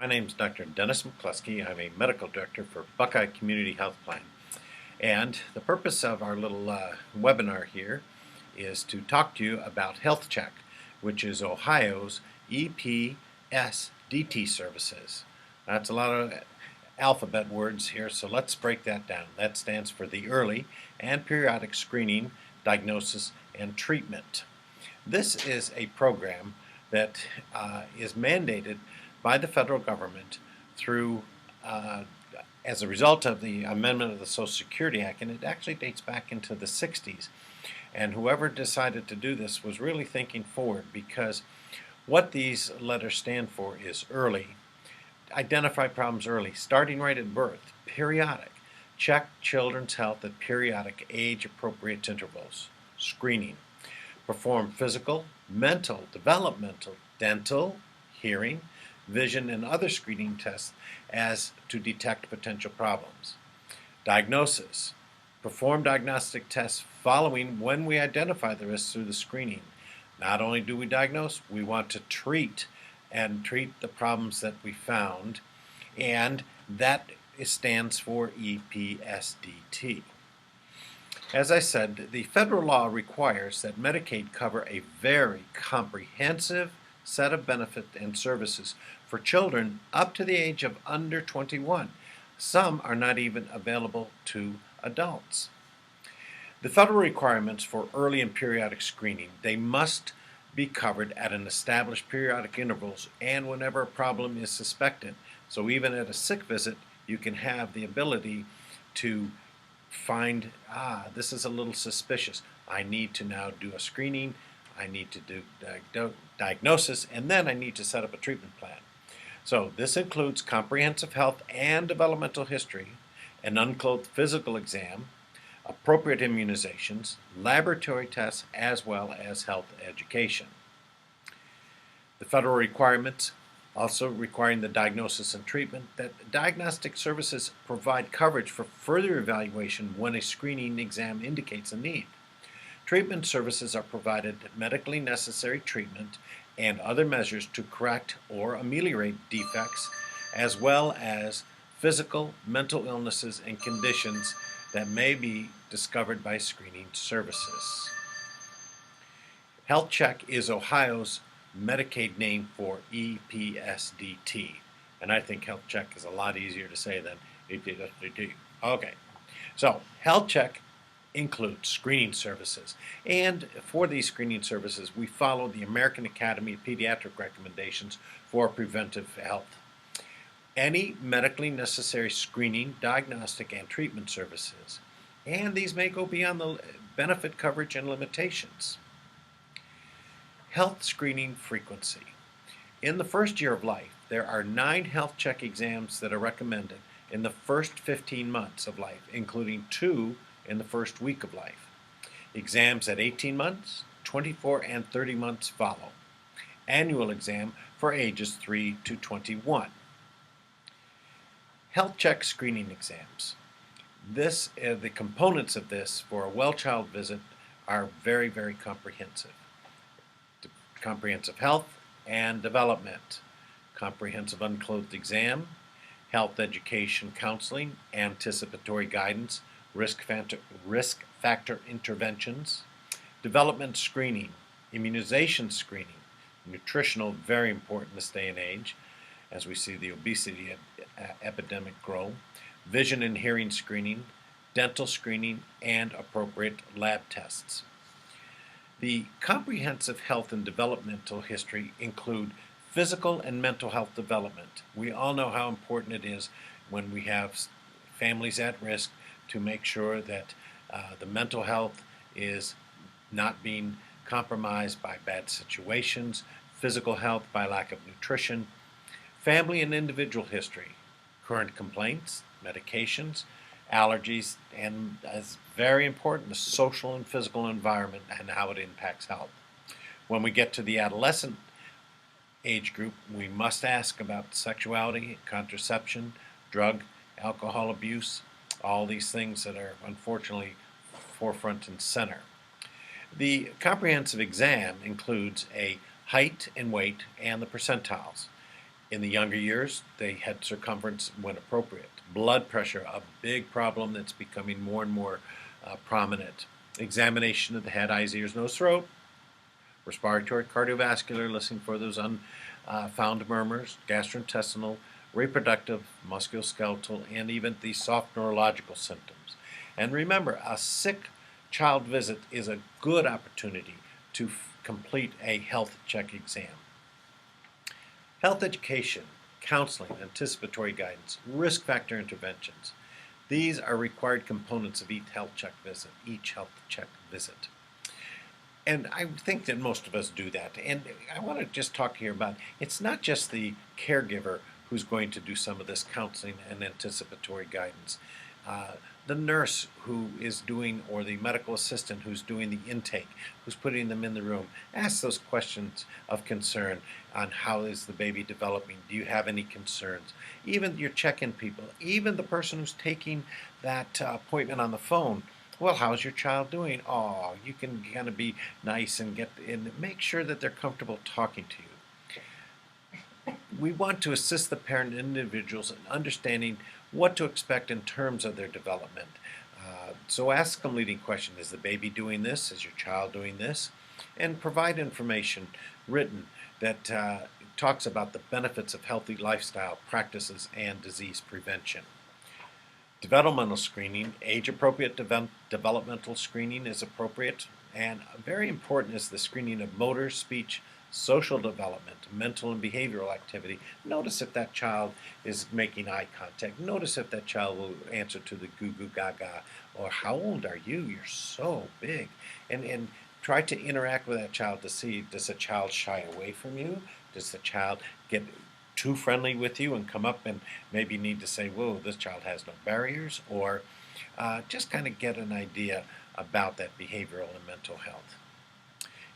My name is Dr. Dennis McCluskey. I'm a medical director for Buckeye Community Health Plan. And the purpose of our little webinar here is to talk to you about HealthChek, which is Ohio's EPSDT services. That's a lot of alphabet words here, so let's break that down. That stands for the Early and Periodic Screening, Diagnosis, and Treatment. This is a program that is mandated by the federal government through, as a result of the amendment of the Social Security Act, and it actually dates back into the 60s. And whoever decided to do this was really thinking forward, because what these letters stand for is early. Identify problems early, starting right at birth. Periodic. Check children's health at periodic age-appropriate intervals. Screening. Perform physical, mental, developmental, dental, hearing, vision, and other screening tests as to detect potential problems. Diagnosis. Perform diagnostic tests following when we identify the risks through the screening. Not only do we diagnose, we want to treat the problems that we found, and that stands for EPSDT. As I said, the federal law requires that Medicaid cover a very comprehensive set of benefits and services for children up to the age of under 21. Some are not even available to adults. The federal requirements for early and periodic screening, they must be covered at an established periodic intervals and whenever a problem is suspected. So even at a sick visit, you can have the ability to find, this is a little suspicious. I need to now do a screening, I need to do diagnosis, and then I need to set up a treatment plan. So this includes comprehensive health and developmental history, an unclothed physical exam, appropriate immunizations, laboratory tests, as well as health education. The federal requirements also requiring the diagnosis and treatment, that diagnostic services provide coverage for further evaluation when a screening exam indicates a need. Treatment services are provided medically necessary treatment and other measures to correct or ameliorate defects, as well as physical, mental illnesses, and conditions that may be discovered by screening services. HealthChek is Ohio's Medicaid name for EPSDT, and I think HealthChek is a lot easier to say than EPSDT. Okay, so HealthChek includes screening services, and for these screening services we follow the American Academy of Pediatric recommendations for preventive health. Any medically necessary screening, diagnostic, and treatment services, and these may go beyond the benefit coverage and limitations. Health screening frequency. In the first year of life, there are 9 HealthChek exams that are recommended in the first 15 months of life, including 2 in the first week of life. Exams at 18 months, 24, and 30 months follow. Annual exam for ages 3 to 21. HealthChek screening exams. The components of this for a well-child visit are very, very comprehensive. Comprehensive health and development, comprehensive unclothed exam, health education counseling, anticipatory guidance, risk factor interventions, development screening, immunization screening, nutritional, very important this day and age as we see the obesity epidemic grow, vision and hearing screening, dental screening, and appropriate lab tests. The comprehensive health and developmental history include physical and mental health development. We all know how important it is when we have families at risk to make sure that the mental health is not being compromised by bad situations, physical health by lack of nutrition, family and individual history, current complaints, medications, allergies, and as very important, the social and physical environment and how it impacts health. When we get to the adolescent age group, we must ask about sexuality, contraception, drug, alcohol abuse, all these things that are unfortunately forefront and center. The comprehensive exam includes a height and weight and the percentiles. In the younger years, the head circumference when appropriate. Blood pressure, a big problem that's becoming more and more prominent. Examination of the head, eyes, ears, nose, throat. Respiratory, cardiovascular, listening for those unfound murmurs. Gastrointestinal, reproductive, musculoskeletal, and even the soft neurological symptoms. And remember, a sick child visit is a good opportunity to complete a health check exam. Health education, counseling, anticipatory guidance, risk factor interventions. These are required components of each health check visit. And I think that most of us do that. And I want to just talk here about it's not just the caregiver who's going to do some of this counseling and anticipatory guidance. The nurse who is doing, or the medical assistant who's doing the intake, who's putting them in the room, ask those questions of concern on how is the baby developing, do you have any concerns, even your check-in people, even the person who's taking that appointment on the phone. Well, how's your child doing? Oh, you can kind of be nice and make sure that they're comfortable talking to you. We want to assist the parent and individuals in understanding what to expect in terms of their development. So ask them leading question, is the baby doing this? Is your child doing this? And provide information written that talks about the benefits of healthy lifestyle practices and disease prevention. Developmental screening, age-appropriate developmental screening is appropriate, and very important is the screening of motor, speech, social development, mental and behavioral activity. Notice if that child is making eye contact. Notice if that child will answer to the goo goo gaga, or how old are you? You're so big. And try to interact with that child to see, does the child shy away from you? Does the child get too friendly with you and come up and maybe need to say, whoa, this child has no barriers? Or just kind of get an idea about that behavioral and mental health.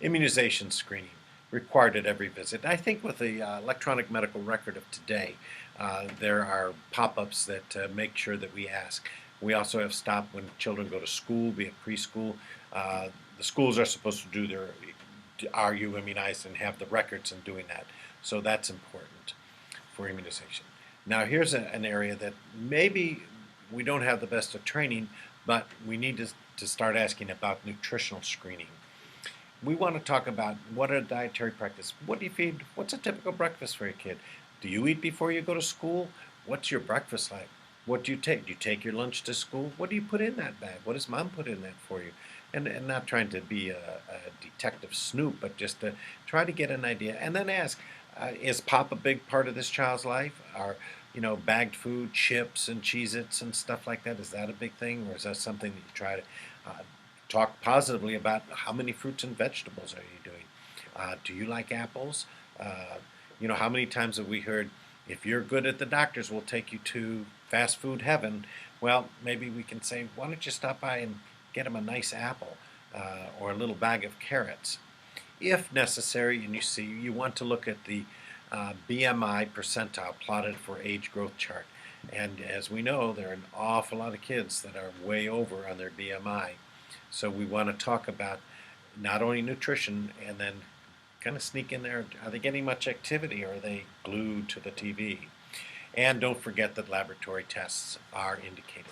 Immunization screening, required at every visit. I think with the electronic medical record of today, there are pop-ups that make sure that we ask. We also have stopped when children go to school, be it preschool. The schools are supposed to do are you immunized, and have the records in doing that. So that's important for immunization. Now here's an area that maybe we don't have the best of training, but we need to start asking about nutritional screening. We want to talk about what are dietary practice. What do you feed? What's a typical breakfast for your kid? Do you eat before you go to school? What's your breakfast like? What do you take? Do you take your lunch to school? What do you put in that bag? What does mom put in that for you? And not trying to be a detective snoop, but just to try to get an idea. And then ask, is pop a big part of this child's life? Are, bagged food, chips and Cheez-Its and stuff like that, is that a big thing? Or is that something that you try to talk positively about? How many fruits and vegetables are you doing? Do you like apples? How many times have we heard, if you're good at the doctors, we'll take you to fast food heaven? Well, maybe we can say, why don't you stop by and get them a nice apple or a little bag of carrots. If necessary, and you want to look at the BMI percentile plotted for age growth chart. And as we know, there are an awful lot of kids that are way over on their BMI. So we want to talk about not only nutrition, and then kind of sneak in there, are they getting much activity, or are they glued to the TV? And don't forget that laboratory tests are indicated.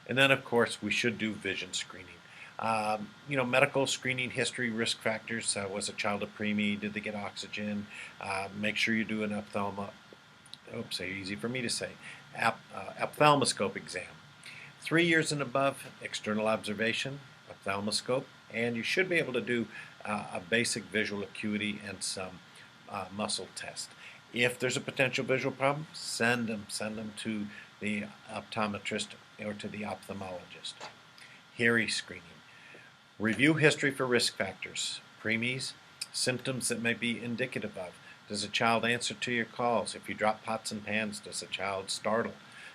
And then, of course, we should do vision screening. Medical screening history, risk factors. Was a child a preemie? Did they get oxygen? Make sure you do an easy for me to say, ophthalmoscope exam. 3 years and above, external observation, ophthalmoscope, and you should be able to do a basic visual acuity and some muscle test. If there's a potential visual problem, send them to the optometrist or to the ophthalmologist. Hearing screening. Review history for risk factors, preemies, symptoms that may be indicative of. Does a child answer to your calls? If you drop pots and pans, does a child startle?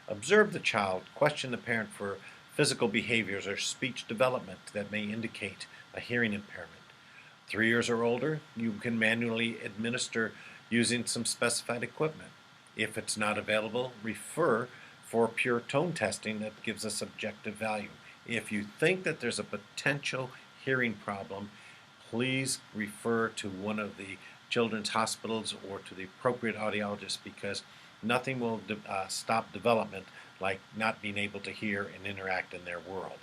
Observe the child. Question the parent for physical behaviors or speech development that may indicate a hearing impairment. 3 years or older, you can manually administer using some specified equipment. If it's not available, refer for pure tone testing that gives us objective value. If you think that there's a potential hearing problem, please refer to one of the children's hospitals or to the appropriate audiologist, because nothing will stop development like not being able to hear and interact in their world.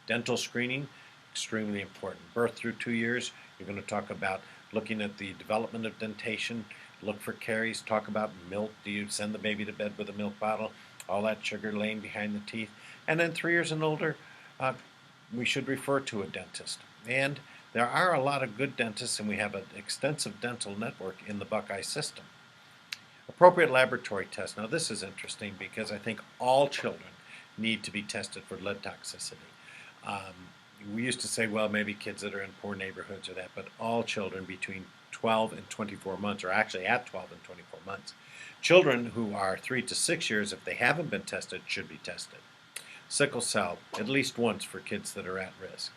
Dental screening, extremely important. Birth through 2 years, you're going to talk about looking at the development of dentation, look for caries, talk about milk. Do you send the baby to bed with a milk bottle? All that sugar laying behind the teeth. And then 3 years and older, we should refer to a dentist. And there are a lot of good dentists, and we have an extensive dental network in the Buckeye system. Appropriate laboratory tests. Now this is interesting because I think all children need to be tested for lead toxicity. We used to say, well, maybe kids that are in poor neighborhoods or that, but all children between 12 and 24 months, or actually at 12 and 24 months. Children who are 3 to 6 years, if they haven't been tested, should be tested. Sickle cell, at least once for kids that are at risk.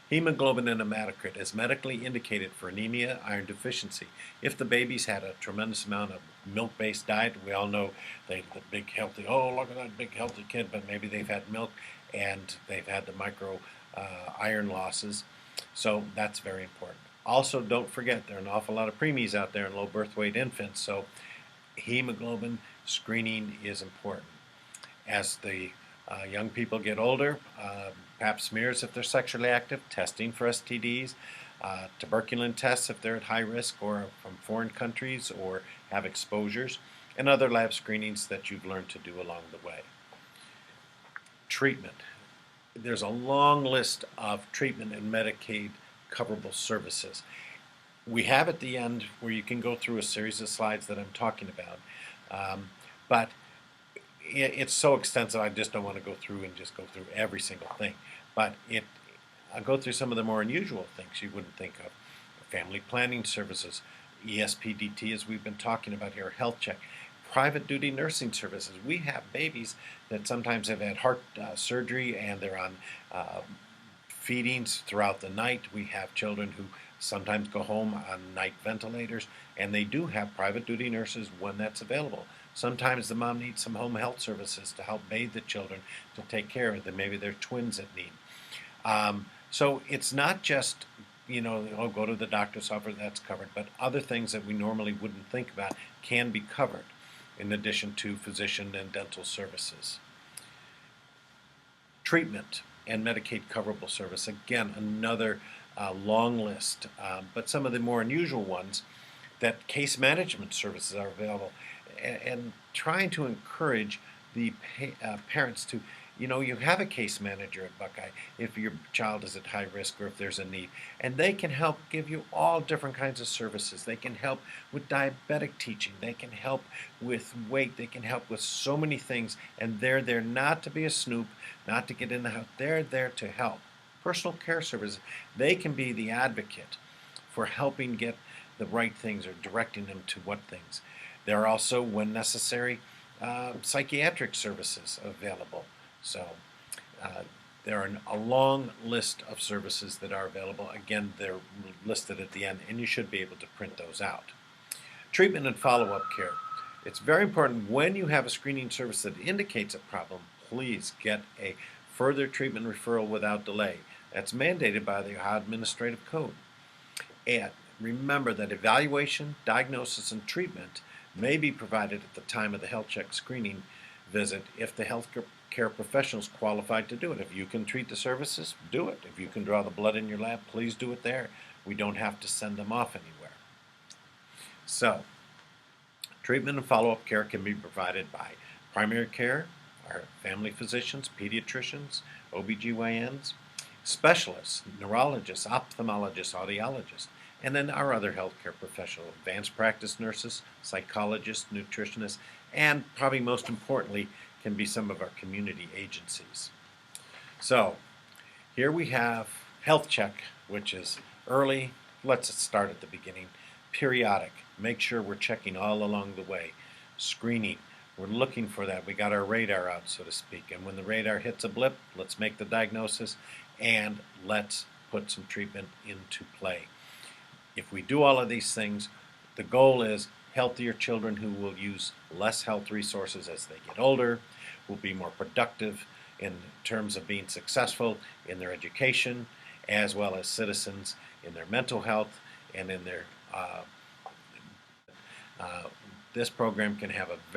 Hemoglobin and hematocrit is medically indicated for anemia, iron deficiency. If the baby's had a tremendous amount of milk-based diet, we all know the big healthy, oh, look at that big healthy kid, but maybe they've had milk and they've had the micro iron losses. So that's very important. Also, don't forget, there are an awful lot of preemies out there and low birth weight infants, so hemoglobin screening is important. As the young people get older, pap smears if they're sexually active, testing for STDs, tuberculin tests if they're at high risk or from foreign countries or have exposures, and other lab screenings that you've learned to do along the way. Treatment. There's a long list of treatment and Medicaid coverable services. We have at the end where you can go through a series of slides that I'm talking about, but it's so extensive I just don't want to go through and just go through every single thing. But I'll go through some of the more unusual things you wouldn't think of. Family planning services, ESPDT as we've been talking about here, HealthChek, private duty nursing services. We have babies that sometimes have had heart surgery and they're on feedings throughout the night. We have children who sometimes go home on night ventilators, and they do have private duty nurses when that's available. Sometimes the mom needs some home health services to help bathe the children, to take care of them. Maybe they're twins that need. So it's not just, oh, go to the doctor's office, that's covered, but other things that we normally wouldn't think about can be covered in addition to physician and dental services. Treatment and Medicaid coverable service, again, another long list, but some of the more unusual ones, that case management services are available, and trying to encourage the parents to, you have a case manager at Buckeye if your child is at high risk or if there's a need, and they can help give you all different kinds of services. They can help with diabetic teaching, they can help with weight, they can help with so many things, and they're there not to be a snoop, not to get in the house, they're there to help. Personal care services, they can be the advocate for helping get the right things or directing them to what things. There are also, when necessary, psychiatric services available. So there are a long list of services that are available. Again, they're listed at the end, and you should be able to print those out. Treatment and follow-up care. It's very important when you have a screening service that indicates a problem, please get a further treatment referral without delay. That's mandated by the Ohio Administrative Code. And remember that evaluation, diagnosis, and treatment may be provided at the time of the HealthChek screening visit if the healthcare professional is qualified to do it. If you can treat the services, do it. If you can draw the blood in your lab, please do it there. We don't have to send them off anywhere. So, treatment and follow-up care can be provided by primary care, our family physicians, pediatricians, OBGYNs, specialists, neurologists, ophthalmologists, audiologists, and then our other healthcare professionals, advanced practice nurses, psychologists, nutritionists, and probably most importantly can be some of our community agencies. So here we have HealthChek, which is early. Let's start at the beginning. Periodic, make sure we're checking all along the way. Screening, we're looking for that. We got our radar out, so to speak, and when the radar hits a blip, let's make the diagnosis and let's put some treatment into play. If we do all of these things, the goal is healthier children who will use less health resources as they get older, will be more productive in terms of being successful in their education, as well as citizens in their mental health and in their This program can have a very